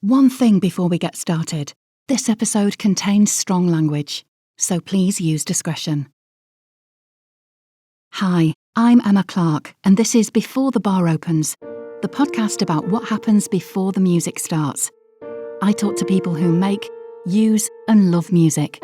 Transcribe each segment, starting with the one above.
One thing before we get started. This episode contains strong language, so please use discretion. Hi, I'm Emma Clarke, and this is Before the Bar Opens, the podcast about what happens before the music starts. I talk to people who make, use, and love music.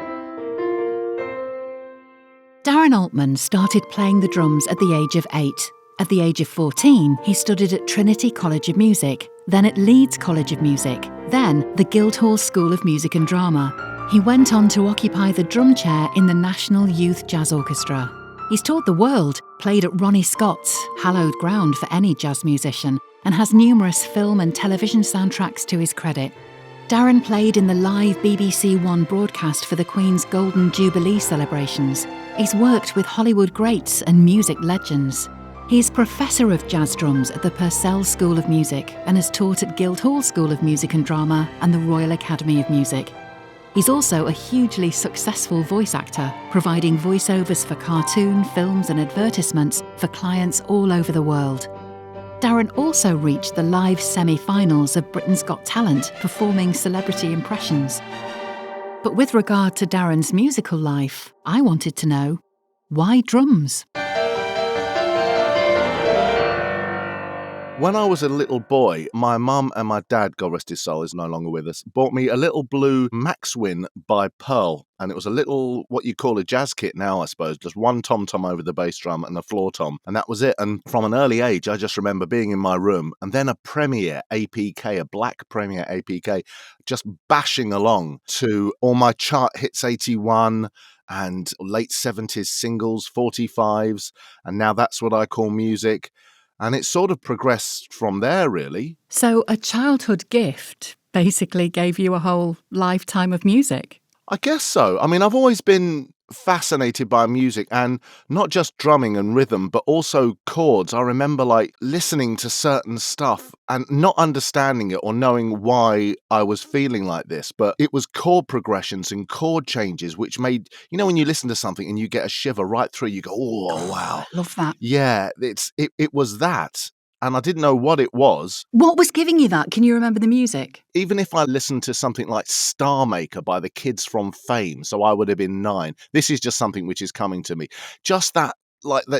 Darren Altman started playing the drums at the age of 8. At the age of 14, he studied at Trinity College of Music, then at Leeds College of Music, then the Guildhall School of Music and Drama. He went on to occupy the drum chair in the National Youth Jazz Orchestra. He's toured the world, played at Ronnie Scott's, hallowed ground for any jazz musician, and has numerous film and television soundtracks to his credit. Darren played in the live BBC One broadcast for the Queen's Golden Jubilee celebrations. He's worked with Hollywood greats and music legends. He's Professor of Jazz Drums at the Purcell School of Music and has taught at Guildhall School of Music and Drama and the Royal Academy of Music. He's also a hugely successful voice actor, providing voiceovers for cartoon, films and advertisements for clients all over the world. Darren also reached the live semi-finals of Britain's Got Talent, performing celebrity impressions. But with regard to Darren's musical life, I wanted to know, why drums? When I was a little boy, my mum and my dad, God rest his soul, is no longer with us, bought me a little blue Maxwin by Pearl. And it was a little, what you call a jazz kit now, I suppose, just one tom-tom over the bass drum and a floor tom. And that was it. And from an early age, I just remember being in my room and then a Premier APK, a black Premier APK, just bashing along to all my chart hits 81 and late 70s singles, 45s. And now that's what I call music. And it sort of progressed from there, really. So a childhood gift basically gave you a whole lifetime of music? I guess so. I mean, I've always been fascinated by music, and not just drumming and rhythm, but also chords. I remember listening to certain stuff and not understanding it or knowing why I was feeling like this, but it was chord progressions and chord changes which made, when you listen to something and you get a shiver right through, you go, oh wow. I love that. Yeah, it was that. And I didn't know what it was. What was giving you that? Can you remember the music? Even if I listened to something like Star Maker by the Kids from Fame, so I would have been 9. This is just something which is coming to me. Just that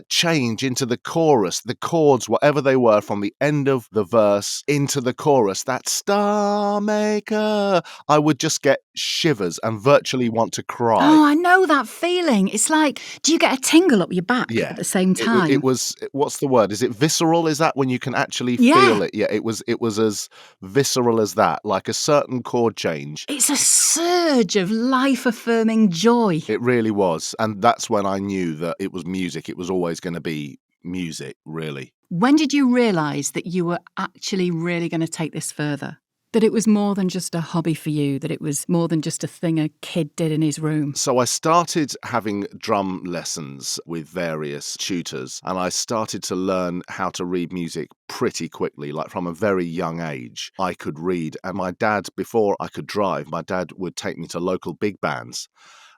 change into the chorus, the chords, whatever they were, from the end of the verse into the chorus, that Star Maker, I would just get shivers and virtually want to cry. Oh, I know that feeling. It's like, do you get a tingle up your back at the same time? It was, what's the word? Is it visceral? Is that when you can actually feel it? Yeah, it was as visceral as that, like a certain chord change. It's a surge of life-affirming joy. It really was. And that's when I knew that it was music. It was always going to be music, really. When did you realise that you were actually really going to take this further? That it was more than just a hobby for you, that it was more than just a thing a kid did in his room? So I started having drum lessons with various tutors, and I started to learn how to read music pretty quickly. Like from a very young age, I could read. And my dad, before I could drive, my dad would take me to local big bands.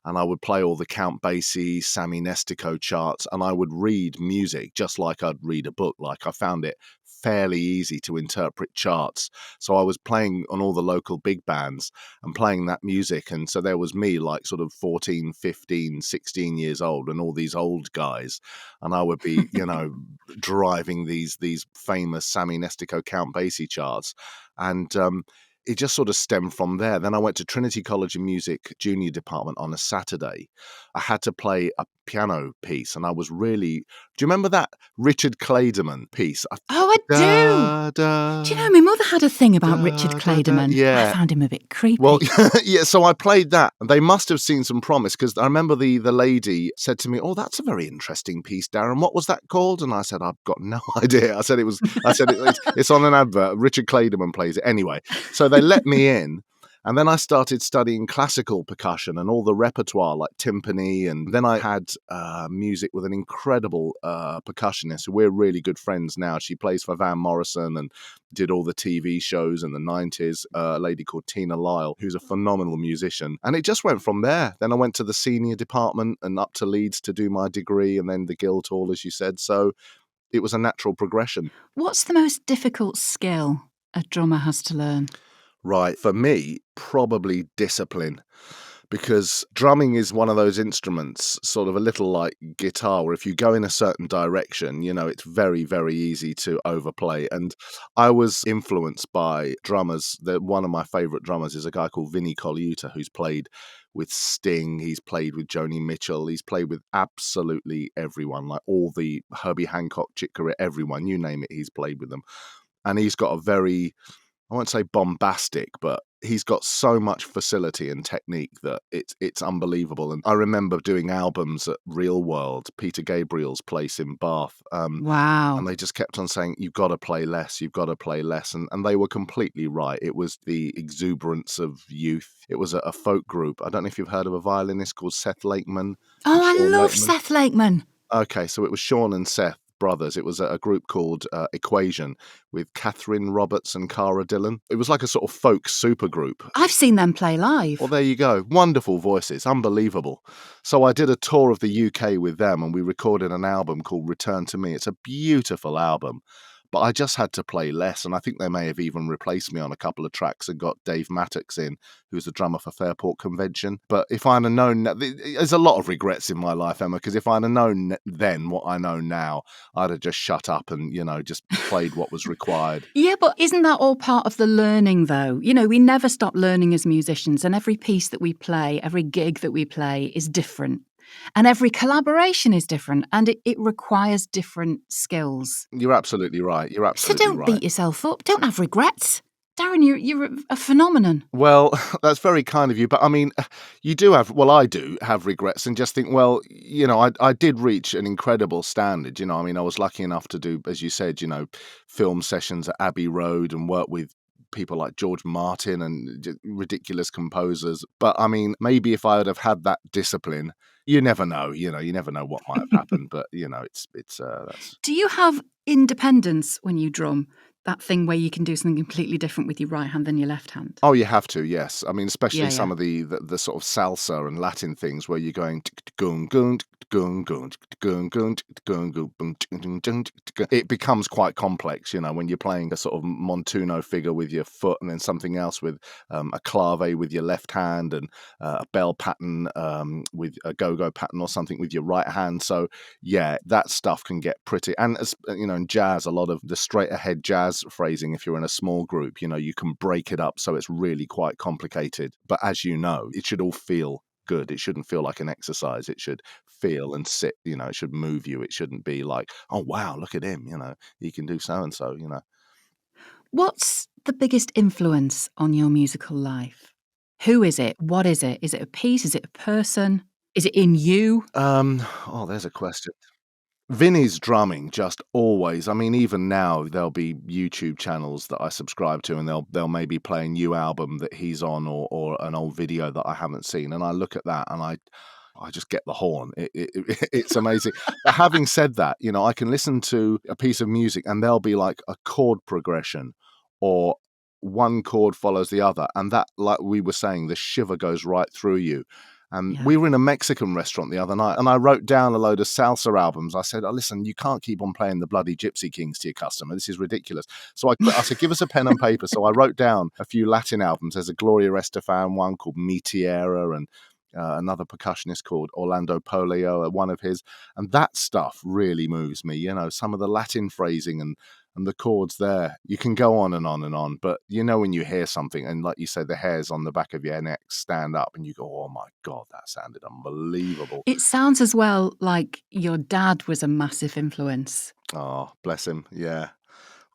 And I would play all the Count Basie, Sammy Nestico charts, and I would read music just like I'd read a book. Like I found it fairly easy to interpret charts. So I was playing on all the local big bands and playing that music. And so there was me, like sort of 14, 15, 16 years old, and all these old guys. And I would be, driving these famous Sammy Nestico, Count Basie charts. And it just sort of stemmed from there. Then I went to Trinity College of Music junior department on a Saturday. I had to play a piano piece, and I was really... Do you remember that Richard Clayderman piece? Oh, I do. Do you know, my mother had a thing about Richard Clayderman. Yeah. I found him a bit creepy. Well, yeah, so I played that. And they must have seen some promise, because I remember the lady said to me, oh, that's a very interesting piece, Darren. What was that called? And I said, I've got no idea. I said, it's on an advert. Richard Clayderman plays it. Anyway, so they let me in. And then I started studying classical percussion and all the repertoire like timpani. And then I had music with an incredible percussionist. We're really good friends now. She plays for Van Morrison and did all the TV shows in the 90s, a lady called Tina Lyle, who's a phenomenal musician. And it just went from there. Then I went to the senior department and up to Leeds to do my degree, and then the Guildhall, as you said. So it was a natural progression. What's the most difficult skill a drummer has to learn? Right. For me, probably discipline. Because drumming is one of those instruments, sort of a little like guitar, where if you go in a certain direction, it's very, very easy to overplay. And I was influenced by drummers. One of my favorite drummers is a guy called Vinnie Colaiuta, who's played with Sting, he's played with Joni Mitchell, he's played with absolutely everyone, like all the Herbie Hancock, Chick Corea, everyone, you name it, he's played with them. And he's got a very, I won't say bombastic, but he's got so much facility and technique that it's unbelievable. And I remember doing albums at Real World, Peter Gabriel's place in Bath, Wow. and they just kept on saying, "You've got to play less, you've got to play less," and they were completely right. It was the exuberance of youth. It was a folk group. I don't know if you've heard of a violinist called Seth Lakeman and Oh, I Sean love Lakeman. Seth Lakeman. Okay, so it was Sean and Seth brothers. It was a group called Equation with Catherine Roberts and Cara Dillon. It was like a sort of folk super group. I've seen them play live. Well, there you go. Wonderful voices. Unbelievable. So I did a tour of the UK with them and we recorded an album called Return to Me. It's a beautiful album. But I just had to play less, and I think they may have even replaced me on a couple of tracks and got Dave Mattox in, who's the drummer for Fairport Convention. But if I'd have known, there's a lot of regrets in my life, Emma, because if I'd have known then what I know now, I'd have just shut up and, just played what was required. Yeah, but isn't that all part of the learning, though? We never stop learning as musicians, and every piece that we play, every gig that we play is different. And every collaboration is different, and it requires different skills. You're absolutely right. You're So absolutely don't right. beat yourself up. Don't have regrets. Darren, you're a phenomenon. Well, that's very kind of you, but I mean, you do have, well, I do have regrets and just think, well, I did reach an incredible standard, I mean, I was lucky enough to do, as you said, film sessions at Abbey Road and work with people like George Martin and ridiculous composers. But I mean, maybe if I would have had that discipline, you never know, you never know what might have happened, but it's that's. Do you have independence when you drum? That thing where you can do something completely different with your right hand than your left hand? Oh, you have to, yes. I mean, especially some Yeah. of the sort of salsa and Latin things where you're going goon goon goon goon goon goon goon goon. It becomes quite complex, when you're playing a sort of Montuno figure with your foot and then something else with a clave with your left hand and a bell pattern with a go-go pattern or something with your right hand. So yeah, that stuff can get pretty. And as in jazz, a lot of the straight ahead jazz phrasing, if you're in a small group, you can break it up so it's really quite complicated. But as you know, it should all feel good. It shouldn't feel like an exercise. It should feel and sit, it should move you. It shouldn't be like, oh wow, look at him, he can do so and so, What's the biggest influence on your musical life? Who is it? What is it? Is it a piece? Is it a person? Is it in you? There's a question. Vinny's drumming just always. I mean, even now there'll be YouTube channels that I subscribe to, and they'll maybe play a new album that he's on, or an old video that I haven't seen, and I look at that and I just get the horn. It's amazing. But having said that, I can listen to a piece of music and there'll be like a chord progression, or one chord follows the other, and that, like we were saying, the shiver goes right through you. And we were in a Mexican restaurant the other night and I wrote down a load of salsa albums. I said, oh, listen, you can't keep on playing the bloody Gypsy Kings to your customer. This is ridiculous. So I said, give us a pen and paper. So I wrote down a few Latin albums. There's a Gloria Estefan one called Mi Tierra, and another percussionist called Orlando Polio, one of his. And that stuff really moves me. Some of the Latin phrasing and the chords there. You can go on and on and on, but when you hear something and, like you say, the hairs on the back of your neck stand up and you go, oh my God, that sounded unbelievable. It sounds as well like your dad was a massive influence. Oh, bless him. Yeah.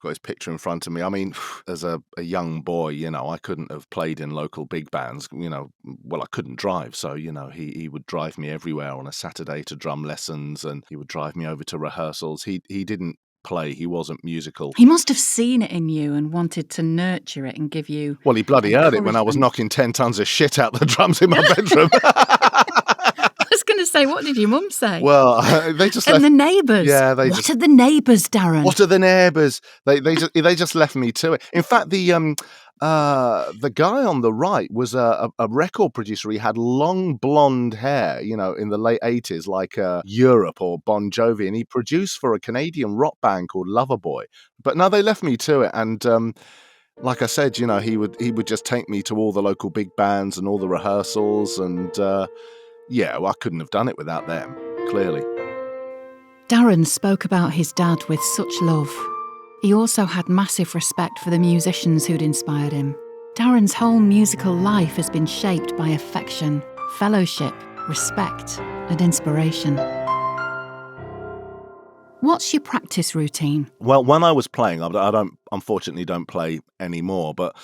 Got his picture in front of me. I mean, as a young boy, I couldn't have played in local big bands. Well, I couldn't drive, so he would drive me everywhere on a Saturday to drum lessons, and he would drive me over to rehearsals. He didn't play. He wasn't musical. He must have seen it in you and wanted to nurture it and give you. Well, he bloody heard it when I was knocking 10 tons of shit out the drums in my bedroom. I was going to say, what did your mum say? Well, they just and left. the neighbours. Yeah, what are the neighbours, Darren? What are the neighbours? They just left me to it. In fact, the guy on the right was a record producer. He had long blonde hair, in the late 80s, like Europe or Bon Jovi, and he produced for a Canadian rock band called Loverboy. But no, they left me to it, and Like I said, he would just take me to all the local big bands and all the rehearsals, and well, I couldn't have done it without them, clearly. Darren spoke about his dad with such love. He also had massive respect for the musicians who'd inspired him. Darren's whole musical life has been shaped by affection, fellowship, respect, and inspiration. What's your practice routine? Well, when I was playing, I unfortunately don't play anymore, but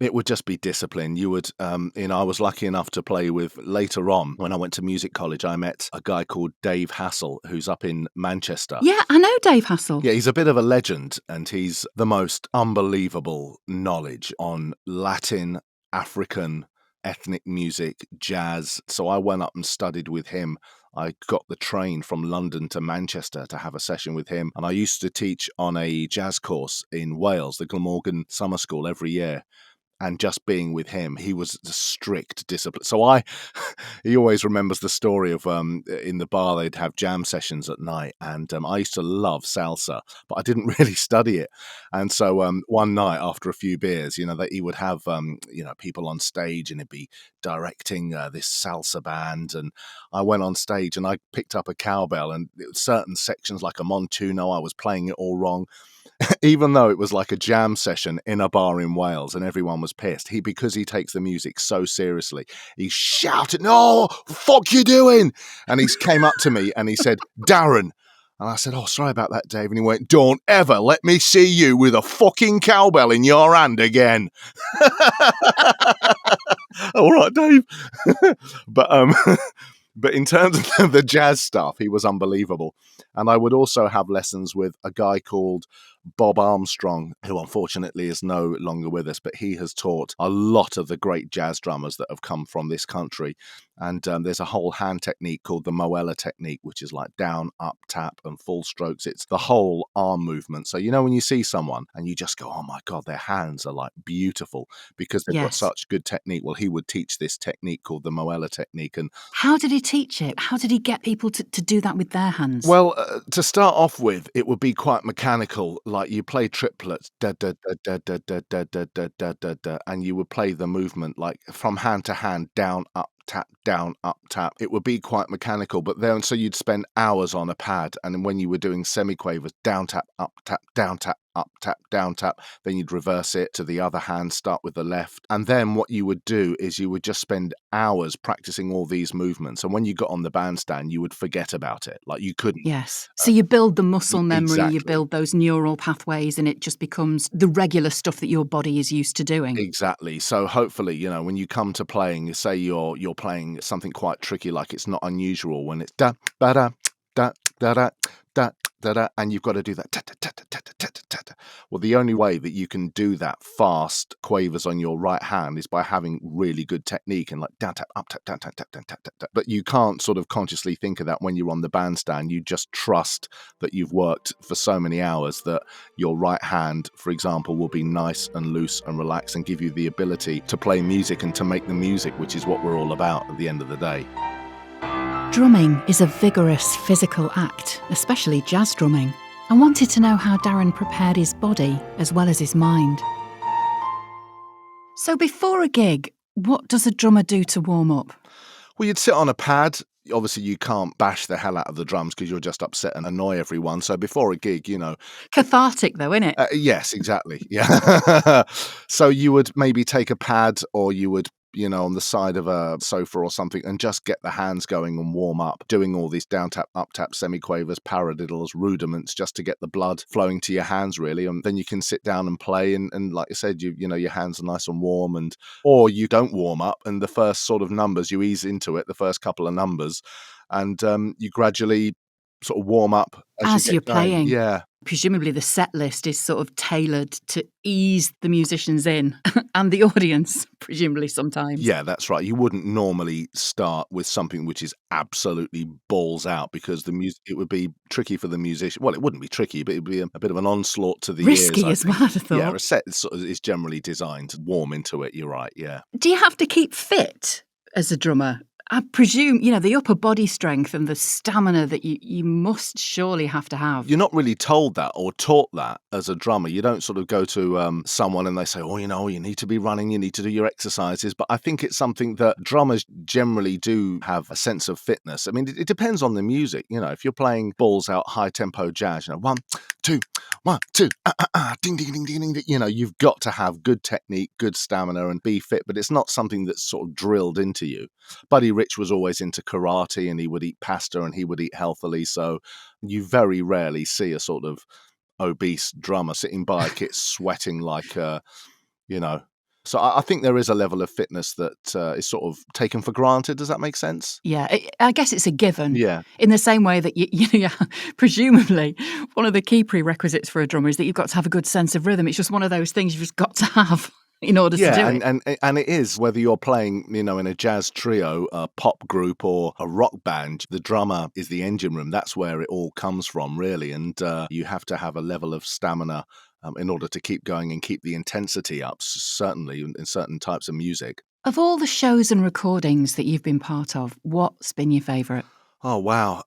it would just be discipline. You would, I was lucky enough to play with, later on, when I went to music college, I met a guy called Dave Hassel, who's up in Manchester. Yeah, I know Dave Hassel. Yeah, he's a bit of a legend, and he's the most unbelievable knowledge on Latin, African, ethnic music, jazz. So I went up and studied with him. I got the train from London to Manchester to have a session with him. And I used to teach on a jazz course in Wales, the Glamorgan Summer School, every year. And just being with him, he was a strict discipline. So he always remembers the story of in the bar they'd have jam sessions at night, and I used to love salsa, but I didn't really study it. And so one night after a few beers, that he would have people on stage, and he'd be directing this salsa band, and I went on stage and I picked up a cowbell, and certain sections like a montuno, I was playing it all wrong. Even though it was like a jam session in a bar in Wales and everyone was pissed, because he takes the music so seriously, he shouted, "No, fuck you doing?" And he came up to me and he said, "Darren." And I said, "Oh, sorry about that, Dave." And he went, "Don't ever let me see you with a fucking cowbell in your hand again." All right, Dave. But But in terms of the jazz stuff, he was unbelievable. And I would also have lessons with a guy called Bob Armstrong, who unfortunately is no longer with us, but he has taught a lot of the great jazz drummers that have come from this country. And there's a whole hand technique called the Moella technique, which is like down, up, tap, and full strokes. It's the whole arm movement. So, when you see someone and you just go, "Oh my God, their hands are like beautiful," because they've got such good technique. Well, he would teach this technique called the Moella technique. And how did he teach it? How did he get people to do that with their hands? Well, to start off with, it would be quite mechanical. Like you play triplets, da da da da da da da da da da da da, and you would play the movement like from hand to hand, down, up, tap, down, up, tap. It would be quite mechanical, but then so you'd spend hours on a pad, and then when you were doing semi-quavers, down tap, up tap, down tap, up tap, down tap, then you'd reverse it to the other hand, start with the left. And then what you would do is you would just spend hours practicing all these movements, and when you got on the bandstand, you would forget about it. Like you couldn't. Yes. So you build the muscle memory, exactly. You build those neural pathways, and it just becomes the regular stuff that your body is used to doing. Exactly. So hopefully, when you come to playing, say you're playing something quite tricky, like it's not unusual when it's da ba da da da da da da da, and you've got to do that. Ta, ta, ta, ta, ta, ta, ta, ta. Well, the only way that you can do that fast quavers on your right hand is by having really good technique and like down tap, up tap, down tap, tap, down tap, tap, tap. But you can't sort of consciously think of that when you're on the bandstand. You just trust that you've worked for so many hours that your right hand, for example, will be nice and loose and relaxed and give you the ability to play music and to make the music, which is what we're all about at the end of the day. Drumming is a vigorous physical act, especially jazz drumming. I wanted to know how Darren prepared his body as well as his mind. So before a gig, what does a drummer do to warm up? Well, you'd sit on a pad. Obviously, you can't bash the hell out of the drums because you'll just upset and annoy everyone. So before a gig, Cathartic though, isn't it? Yes, exactly. Yeah. So you would maybe take a pad, or you would on the side of a sofa or something, and just get the hands going and warm up, doing all these down tap, up tap, semi-quavers, paradiddles, rudiments, just to get the blood flowing to your hands, really. And then you can sit down and play, and like I said, your hands are nice and warm, or you don't warm up, and the first sort of numbers, you ease into it, the first couple of numbers, and you gradually sort of warm up as you're playing. Yeah. Presumably the set list is sort of tailored to ease the musicians in and the audience, presumably sometimes. Yeah, that's right. You wouldn't normally start with something which is absolutely balls out, because it would be tricky for the musician. Well, it wouldn't be tricky, but it would be a bit of an onslaught to the risky ears, as well, I thought. Yeah, a set is generally designed to warm into it. You're right, yeah. Do you have to keep fit as a drummer? I presume, the upper body strength and the stamina that you must surely have to have. You're not really told that or taught that as a drummer. You don't sort of go to someone and they say, oh, you need to be running, you need to do your exercises. But I think it's something that drummers generally do have a sense of fitness. I mean, it depends on the music. If you're playing balls out high tempo jazz, 1, 2, 1, 2, ding, ding, ding, ding, ding. You've got to have good technique, good stamina and be fit. But it's not something that's sort of drilled into you. Buddy Rich was always into karate and he would eat pasta and he would eat healthily. So you very rarely see a sort of obese drummer sitting by a kit sweating like, So I think there is a level of fitness that is sort of taken for granted. Does that make sense? Yeah, I guess it's a given. Yeah. In the same way that, presumably, one of the key prerequisites for a drummer is that you've got to have a good sense of rhythm. It's just one of those things you've just got to have in order to do it. And it is, whether you're playing, in a jazz trio, a pop group or a rock band, the drummer is the engine room. That's where it all comes from, really. And you have to have a level of stamina in order to keep going and keep the intensity up, certainly in certain types of music. Of all the shows and recordings that you've been part of, what's been your favourite? Oh, wow.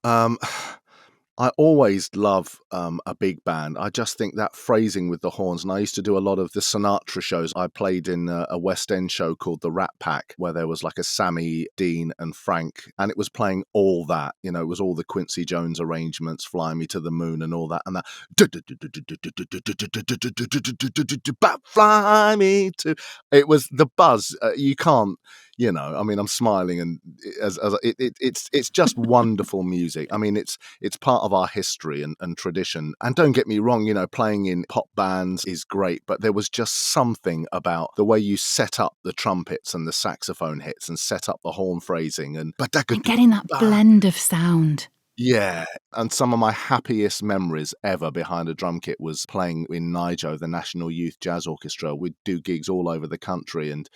I always love a big band. I just think that phrasing with the horns, and I used to do a lot of the Sinatra shows. I played in a West End show called The Rat Pack, where there was like a Sammy, Dean and Frank, and it was playing all that. It was all the Quincy Jones arrangements, Fly Me to the Moon and all that, and that fly me to. It was the buzz. You can't. I'm smiling, and it's just wonderful music. I mean, it's part of our history and tradition. And don't get me wrong, playing in pop bands is great, but there was just something about the way you set up the trumpets and the saxophone hits and set up the horn phrasing and getting that blend of sound. Yeah, and some of my happiest memories ever behind a drum kit was playing in NIJO, the National Youth Jazz Orchestra. We'd do gigs all over the country, and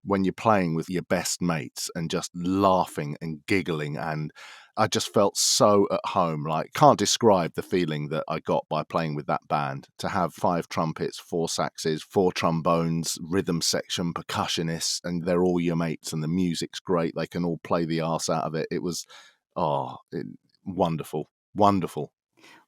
when you're playing with your best mates and just laughing and giggling, and I just felt so at home. Like, can't describe the feeling that I got by playing with that band. To have 5 trumpets, 4 saxes, 4 trombones, rhythm section, percussionists, and they're all your mates and the music's great. They can all play the arse out of it. It was, wonderful, wonderful.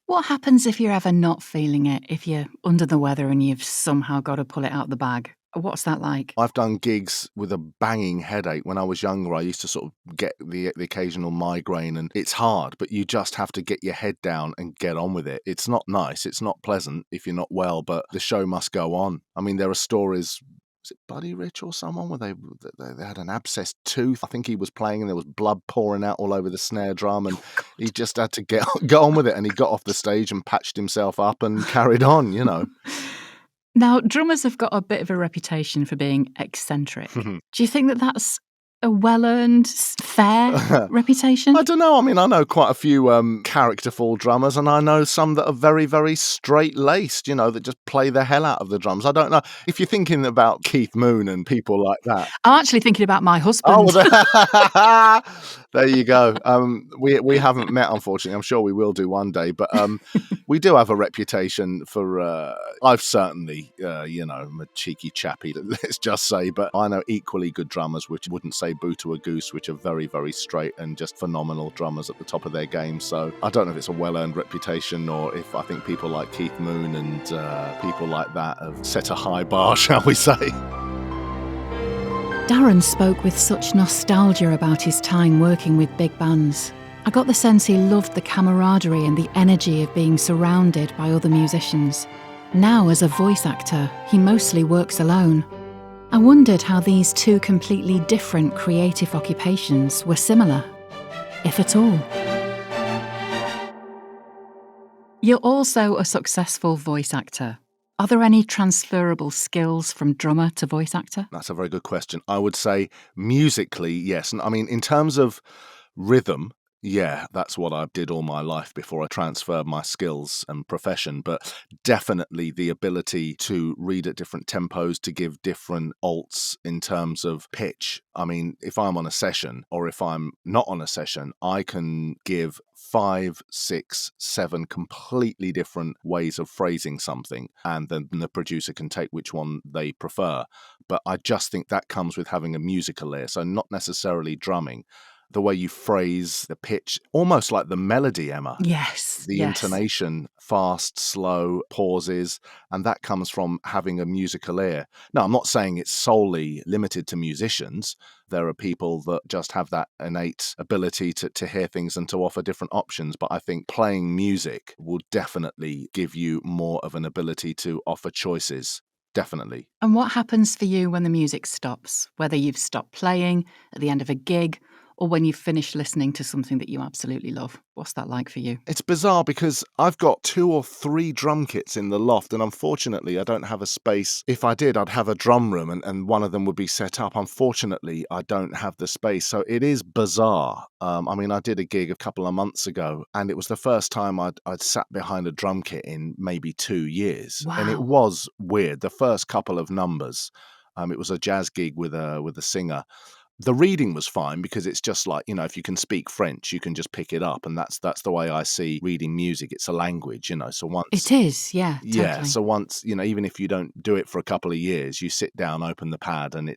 What happens if you're ever not feeling it, if you're under the weather and you've somehow got to pull it out the bag? What's that like? I've done gigs with a banging headache. When I was younger, I used to sort of get the occasional migraine, and it's hard, but you just have to get your head down and get on with it. It's not nice. It's not pleasant if you're not well, but the show must go on. I mean, there are stories. Was it Buddy Rich or someone where they had an abscessed tooth? I think he was playing and there was blood pouring out all over the snare drum, and he just had to get on with it, and he got off the stage and patched himself up and carried on, Now, drummers have got a bit of a reputation for being eccentric. Do you think that that's a well-earned, fair reputation? I don't know. I mean, I know quite a few characterful drummers, and I know some that are very, very straight-laced, that just play the hell out of the drums. I don't know. If you're thinking about Keith Moon and people like that. I'm actually thinking about my husband. Oh, there you go. We haven't met, unfortunately. I'm sure we will do one day, but we do have a reputation for. I've certainly, I'm a cheeky chappy, let's just say, but I know equally good drummers which wouldn't say boo to a goose, which are very, very straight and just phenomenal drummers at the top of their game. So I don't know if it's a well-earned reputation or if I think people like Keith Moon and people like that have set a high bar, shall we say. Darren spoke with such nostalgia about his time working with big bands. I got the sense he loved the camaraderie and the energy of being surrounded by other musicians. Now, as a voice actor, he mostly works alone. I wondered how these two completely different creative occupations were similar, if at all. You're also a successful voice actor. Are there any transferable skills from drummer to voice actor? That's a very good question. I would say musically, yes. I mean, in terms of rhythm, yeah, that's what I did all my life before I transferred my skills and profession. But definitely the ability to read at different tempos, to give different alts in terms of pitch. I mean, if I'm on a session or if I'm not on a session, I can give 5, 6, 7 completely different ways of phrasing something, and then the producer can take which one they prefer. But I just think that comes with having a musical ear, so not necessarily drumming. the way you phrase, the pitch, almost like the melody, Emma. Yes, The yes. intonation, fast, slow, pauses, and that comes from having a musical ear. Now, I'm not saying it's solely limited to musicians. There are people that just have that innate ability to hear things and to offer different options. But I think playing music will definitely give you more of an ability to offer choices. Definitely. And what happens for you when the music stops? Whether you've stopped playing at the end of a gig or when you've finished listening to something that you absolutely love. What's that like for you? It's bizarre because I've got 2 or 3 drum kits in the loft, and unfortunately I don't have a space. If I did, I'd have a drum room and one of them would be set up. Unfortunately, I don't have the space. So it is bizarre. I mean, I did a gig a couple of months ago, and it was the first time I'd sat behind a drum kit in maybe 2 years. And it Wow. was weird. The first couple of numbers, it was a jazz gig with a singer. The reading was fine because it's just like, if you can speak French, you can just pick it up. And that's the way I see reading music. It's a language, So once, It is, yeah, yeah. totally. So once, even if you don't do it for a couple of years, you sit down, open the pad, and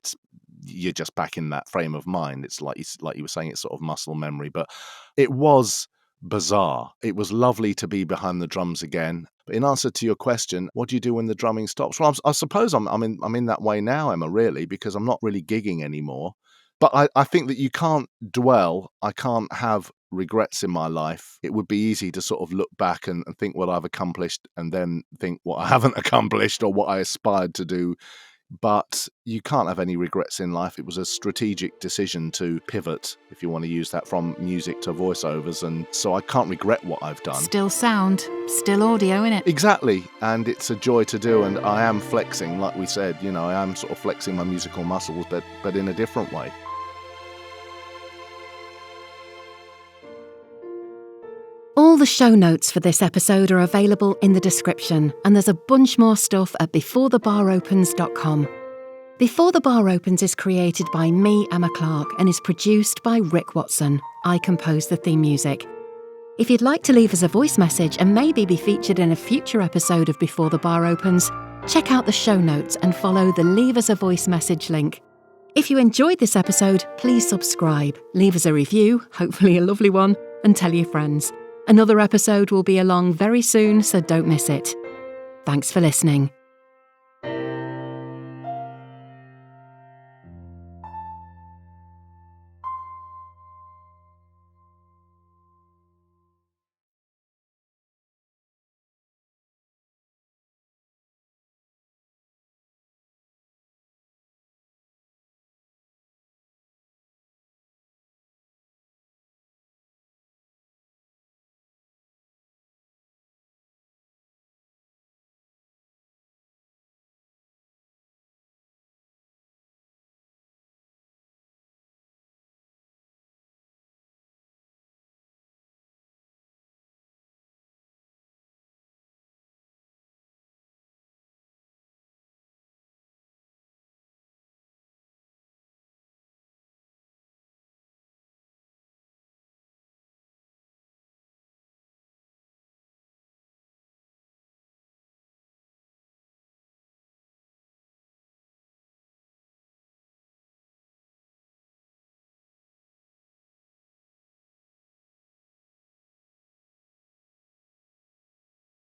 you're just back in that frame of mind. It's like you were saying, it's sort of muscle memory. But it was bizarre. It was lovely to be behind the drums again. But in answer to your question, what do you do when the drumming stops? Well, I suppose I'm in that way now, Emma, really, because I'm not really gigging anymore. But I think that you can't dwell. I can't have regrets in my life. It would be easy to sort of look back and think what I've accomplished and then think what I haven't accomplished or what I aspired to do. But you can't have any regrets in life. It was a strategic decision to pivot, if you want to use that, from music to voiceovers. And so I can't regret what I've done. Still sound, still audio, innit? Exactly. And it's a joy to do. And I am flexing, like we said, I am sort of flexing my musical muscles, but in a different way. All the show notes for this episode are available in the description, and there's a bunch more stuff at beforethebaropens.com. Before the Bar Opens is created by me, Emma Clarke, and is produced by Rick Watson. I composed the theme music. If you'd like to leave us a voice message and maybe be featured in a future episode of Before the Bar Opens, check out the show notes and follow the Leave Us a Voice Message link. If you enjoyed this episode, please subscribe, leave us a review, hopefully a lovely one, and tell your friends. Another episode will be along very soon, so don't miss it. Thanks for listening.